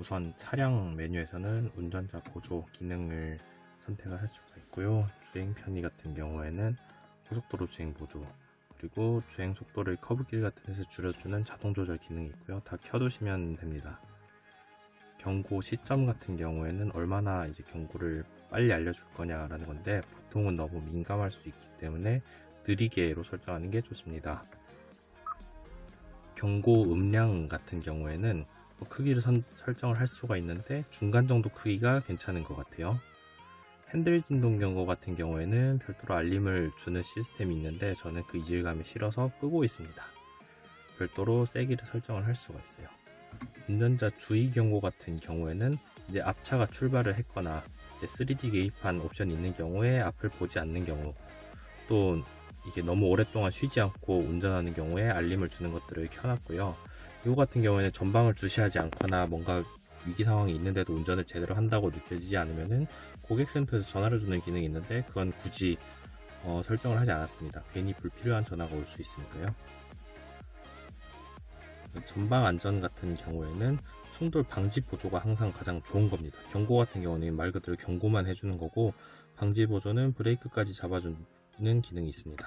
우선 차량 메뉴에서는 운전자 보조 기능을 선택을 할 수가 있고요. 주행 편의 같은 경우에는 고속도로 주행 보조, 그리고 주행 속도를 커브길 같은 데서 줄여주는 자동 조절 기능이 있고요. 다 켜두시면 됩니다. 경고 시점 같은 경우에는 얼마나 이제 경고를 빨리 알려줄 거냐라는 건데, 보통은 너무 민감할 수 있기 때문에 느리게로 설정하는 게 좋습니다. 경고 음량 같은 경우에는 크기를 설정을 할 수가 있는데 중간 정도 크기가 괜찮은 것 같아요. 핸들 진동 경고 같은 경우에는 별도로 알림을 주는 시스템이 있는데 저는 그 이질감이 싫어서 끄고 있습니다. 별도로 세기를 설정을 할 수가 있어요. 운전자 주의 경고 같은 경우에는 이제 앞차가 출발을 했거나 이제 3D 계기판 옵션이 있는 경우에 앞을 보지 않는 경우, 또 이게 너무 오랫동안 쉬지 않고 운전하는 경우에 알림을 주는 것들을 켜놨고요. 이거 같은 경우에는 전방을 주시하지 않거나 뭔가 위기 상황이 있는데도 운전을 제대로 한다고 느껴지지 않으면은 고객센터에서 전화를 주는 기능이 있는데 그건 굳이 설정을 하지 않았습니다. 괜히 불필요한 전화가 올 수 있으니까요. 전방 안전 같은 경우에는 충돌 방지 보조가 항상 가장 좋은 겁니다. 경고 같은 경우는 말 그대로 경고만 해주는 거고, 방지 보조는 브레이크까지 잡아주는 기능이 있습니다.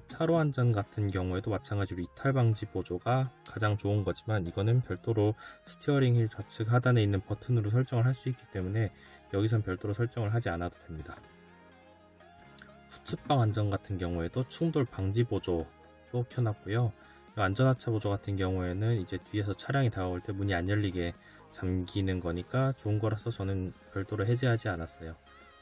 차로 안전 같은 경우에도 마찬가지로 이탈 방지 보조가 가장 좋은 거지만, 이거는 별도로 스티어링 휠 좌측 하단에 있는 버튼으로 설정을 할 수 있기 때문에 여기선 별도로 설정을 하지 않아도 됩니다. 후측방 안전 같은 경우에도 충돌 방지 보조도 켜놨고요. 안전하차 보조 같은 경우에는 이제 뒤에서 차량이 다가올 때 문이 안 열리게 잠기는 거니까 좋은 거라서 저는 별도로 해제하지 않았어요.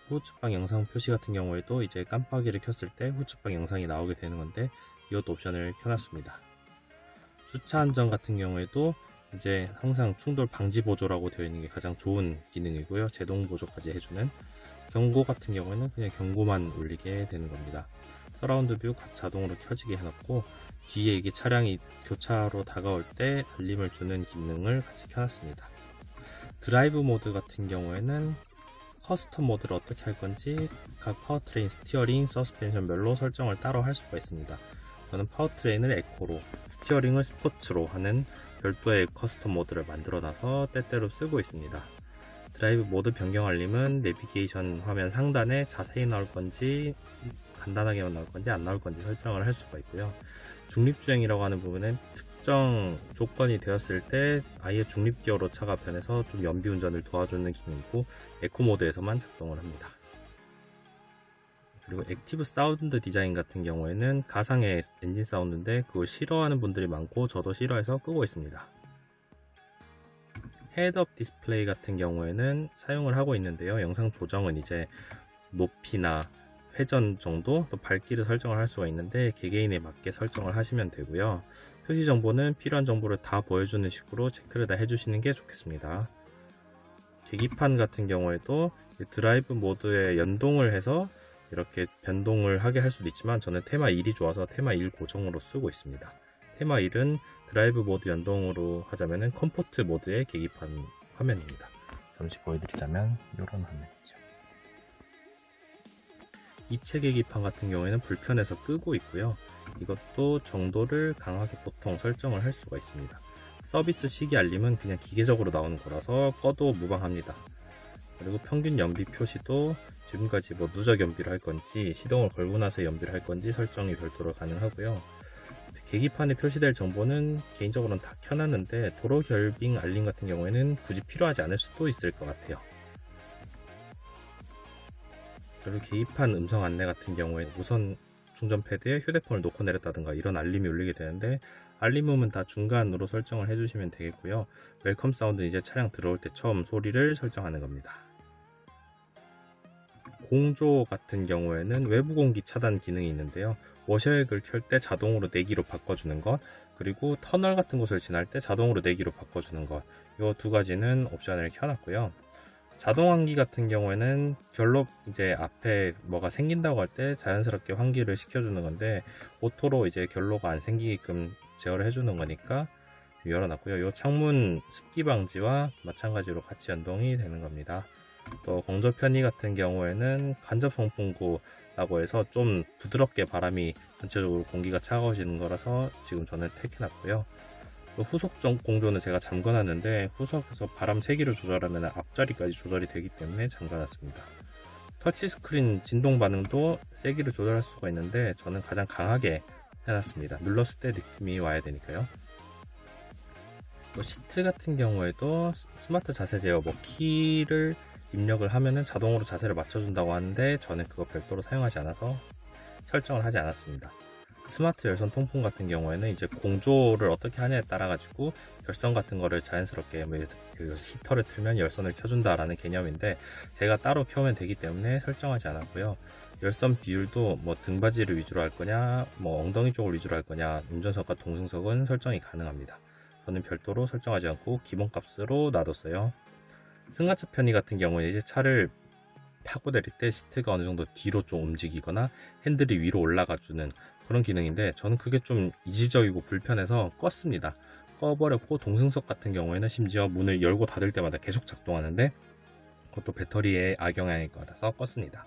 후측방 영상 표시 같은 경우에도 이제 깜빡이를 켰을 때 후측방 영상이 나오게 되는 건데, 이것도 옵션을 켜놨습니다. 주차 안전 같은 경우에도 이제 항상 충돌 방지 보조라고 되어 있는 게 가장 좋은 기능이고요. 제동 보조까지 해주는. 경고 같은 경우에는 그냥 경고만 울리게 되는 겁니다. 서라운드 뷰 자동으로 켜지게 해놨고, 뒤에 이게 차량이 교차로 다가올 때 알림을 주는 기능을 같이 켜놨습니다. 드라이브 모드 같은 경우에는 커스텀 모드를 어떻게 할 건지 각 파워트레인 스티어링, 서스펜션별로 설정을 따로 할 수가 있습니다. 저는 파워트레인을 에코로, 스티어링을 스포츠로 하는 별도의 커스텀 모드를 만들어놔서 때때로 쓰고 있습니다. 드라이브 모드 변경 알림은 내비게이션 화면 상단에 자세히 나올 건지 간단하게만 나올 건지 안 나올 건지 설정을 할 수가 있고요. 중립주행이라고 하는 부분은 특정 조건이 되었을 때 아예 중립기어로 차가 변해서 좀 연비운전을 도와주는 기능이고, 에코 모드에서만 작동을 합니다. 그리고 액티브 사운드 디자인 같은 경우에는 가상의 엔진 사운드인데 그걸 싫어하는 분들이 많고 저도 싫어해서 끄고 있습니다. 헤드업 디스플레이 같은 경우에는 사용을 하고 있는데요. 영상 조정은 이제 높이나 회전 정도, 또 밝기를 설정을 할 수가 있는데 개개인에 맞게 설정을 하시면 되고요. 표시 정보는 필요한 정보를 다 보여주는 식으로 체크를 다 해주시는 게 좋겠습니다. 계기판 같은 경우에도 드라이브 모드에 연동을 해서 이렇게 변동을 하게 할 수도 있지만 저는 테마 1이 좋아서 테마 1 고정으로 쓰고 있습니다. 테마 1은 드라이브 모드 연동으로 하자면 컴포트 모드의 계기판 화면입니다. 잠시 보여드리자면 이런 화면이죠. 입체 계기판 같은 경우에는 불편해서 끄고 있고요. 이것도 정도를 강하게 보통 설정을 할 수가 있습니다. 서비스 시기 알림은 그냥 기계적으로 나오는 거라서 꺼도 무방합니다. 그리고 평균 연비 표시도 지금까지 뭐 누적 연비를 할 건지 시동을 걸고 나서 연비를 할 건지 설정이 별도로 가능하고요. 계기판에 표시될 정보는 개인적으로는 다 켜놨는데 도로 결빙 알림 같은 경우에는 굳이 필요하지 않을 수도 있을 것 같아요. 그리고 계기판 음성 안내 같은 경우에 무선 충전 패드에 휴대폰을 놓고 내렸다든가 이런 알림이 울리게 되는데, 알림음은 다 중간으로 설정을 해주시면 되겠고요. 웰컴 사운드는 이제 차량 들어올 때 처음 소리를 설정하는 겁니다. 공조 같은 경우에는 외부 공기 차단 기능이 있는데요. 워셔액을 켤 때 자동으로 내기로 바꿔주는 것, 그리고 터널 같은 곳을 지날 때 자동으로 내기로 바꿔주는 것, 이 두 가지는 옵션을 켜놨고요. 자동 환기 같은 경우에는 결로 이제 앞에 뭐가 생긴다고 할 때 자연스럽게 환기를 시켜주는 건데, 오토로 이제 결로가 안 생기게끔 제어를 해주는 거니까 열어놨고요. 이 창문 습기 방지와 마찬가지로 같이 연동이 되는 겁니다. 또 건조 편의 같은 경우에는 간접 송풍구라고 해서 좀 부드럽게 바람이 전체적으로 공기가 차가워지는 거라서 지금 저는 택해놨고요. 또 후속 공조는 제가 잠궈놨는데 후속에서 바람 세기를 조절하면 앞자리까지 조절이 되기 때문에 잠가놨습니다. 터치스크린 진동 반응도 세기를 조절할 수가 있는데 저는 가장 강하게 해놨습니다. 눌렀을 때 느낌이 와야 되니까요. 또 시트 같은 경우에도 스마트 자세 제어, 키를 입력을 하면은 자동으로 자세를 맞춰준다고 하는데 저는 그거 별도로 사용하지 않아서 설정을 하지 않았습니다. 스마트 열선 통풍 같은 경우에는 이제 공조를 어떻게 하냐에 따라 가지고 열선 같은 거를 자연스럽게 그 히터를 틀면 열선을 켜준다라는 개념인데 제가 따로 켜면 되기 때문에 설정하지 않았고요. 열선 비율도 등받이를 위주로 할 거냐, 엉덩이 쪽을 위주로 할 거냐, 운전석과 동승석은 설정이 가능합니다. 저는 별도로 설정하지 않고 기본값으로 놔뒀어요. 승하차 편의 같은 경우에 이제 차를 타고 내릴 때 시트가 어느 정도 뒤로 좀 움직이거나 핸들이 위로 올라가주는 그런 기능인데 저는 그게 좀 이질적이고 불편해서 껐습니다. 꺼버렸고 동승석 같은 경우에는 심지어 문을 열고 닫을 때마다 계속 작동하는데 그것도 배터리에 악영향일 거라서 껐습니다.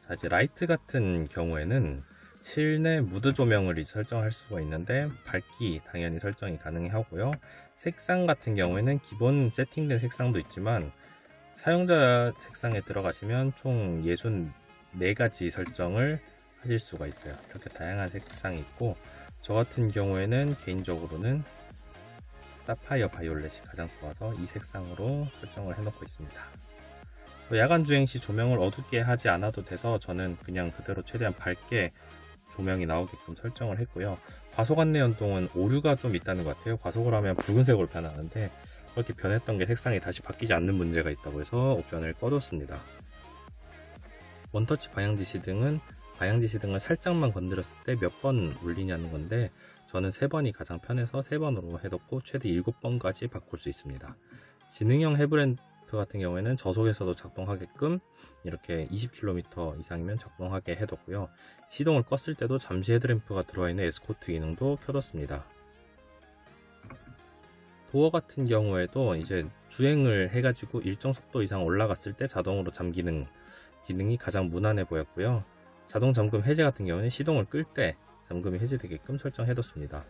자, 이제 라이트 같은 경우에는 실내 무드 조명을 설정할 수가 있는데 밝기 당연히 설정이 가능하고요. 색상 같은 경우에는 기본 세팅된 색상도 있지만 사용자 색상에 들어가시면 총 64가지 설정을 하실 수가 있어요. 이렇게 다양한 색상이 있고 저 같은 경우에는 개인적으로는 사파이어 바이올렛이 가장 좋아서 이 색상으로 설정을 해놓고 있습니다. 야간 주행 시 조명을 어둡게 하지 않아도 돼서 저는 그냥 그대로 최대한 밝게 조명이 나오게끔 설정을 했고요. 과속 안내 연동은 오류가 좀 있다는 것 같아요. 과속을 하면 붉은색으로 변하는데 그렇게 변했던 게 색상이 다시 바뀌지 않는 문제가 있다고 해서 옵션을 꺼뒀습니다. 원터치 방향지시등은 방향지시등을 살짝만 건드렸을 때 몇 번 울리냐는 건데 저는 3번이 가장 편해서 3번으로 해뒀고 최대 7번까지 바꿀 수 있습니다. 지능형 헤드램프 같은 경우에는 저속에서도 작동하게끔 이렇게 20km 이상이면 작동하게 해뒀고요. 시동을 껐을 때도 잠시 헤드램프가 들어와 있는 에스코트 기능도 켜뒀습니다. 도어 같은 경우에도 이제 주행을 해가지고 일정 속도 이상 올라갔을 때 자동으로 잠기는 기능이 가장 무난해 보였고요. 자동 잠금 해제 같은 경우는 시동을 끌 때 잠금이 해제되게끔 설정해뒀습니다.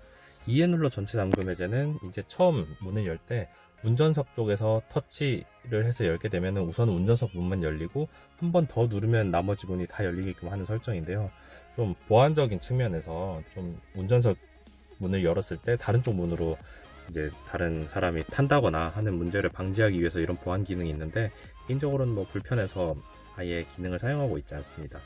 2에 눌러 전체 잠금 해제는 이제 처음 문을 열 때 운전석 쪽에서 터치를 해서 열게 되면 우선 운전석 문만 열리고 한 번 더 누르면 나머지 문이 다 열리게끔 하는 설정인데요. 좀 보안적인 측면에서 좀 운전석 문을 열었을 때 다른 쪽 문으로 이제 다른 사람이 탄다거나 하는 문제를 방지하기 위해서 이런 보안 기능이 있는데 개인적으로는 불편해서 아예 기능을 사용하고 있지 않습니다.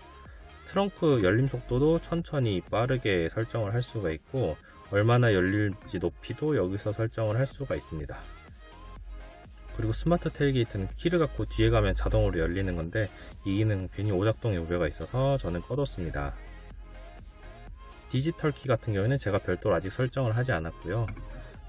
트렁크 열림 속도도 천천히 빠르게 설정을 할 수가 있고 얼마나 열릴지 높이도 여기서 설정을 할 수가 있습니다. 그리고 스마트 테일게이트는 키를 갖고 뒤에 가면 자동으로 열리는 건데 이 기능은 괜히 오작동의 우려가 있어서 저는 꺼뒀습니다. 디지털 키 같은 경우에는 제가 별도로 아직 설정을 하지 않았고요.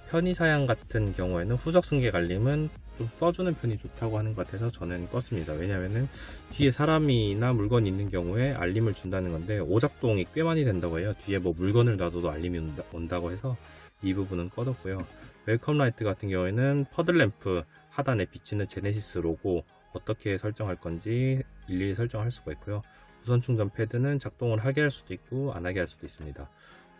편의사양 같은 경우에는 후석 승계 갈림은 좀 써주는 편이 좋다고 하는 것 같아서 저는 껐습니다. 왜냐면은 뒤에 사람이나 물건이 있는 경우에 알림을 준다는 건데 오작동이 꽤 많이 된다고 해요. 뒤에 물건을 놔둬도 알림이 온다고 해서 이 부분은 꺼뒀고요. 웰컴 라이트 같은 경우에는 퍼들램프 하단에 비치는 제네시스 로고 어떻게 설정할 건지 일일이 설정할 수가 있고요. 무선 충전 패드는 작동을 하게 할 수도 있고 안 하게 할 수도 있습니다.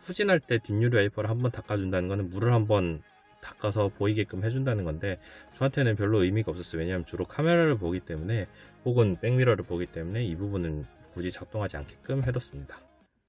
후진할 때 뒷유리 와이퍼를 한번 닦아준다는 것은 물을 한번 닦아서 보이게끔 해준다는 건데 저한테는 별로 의미가 없었어요. 왜냐하면 주로 카메라를 보기 때문에 혹은 백미러를 보기 때문에 이 부분은 굳이 작동하지 않게끔 해뒀습니다.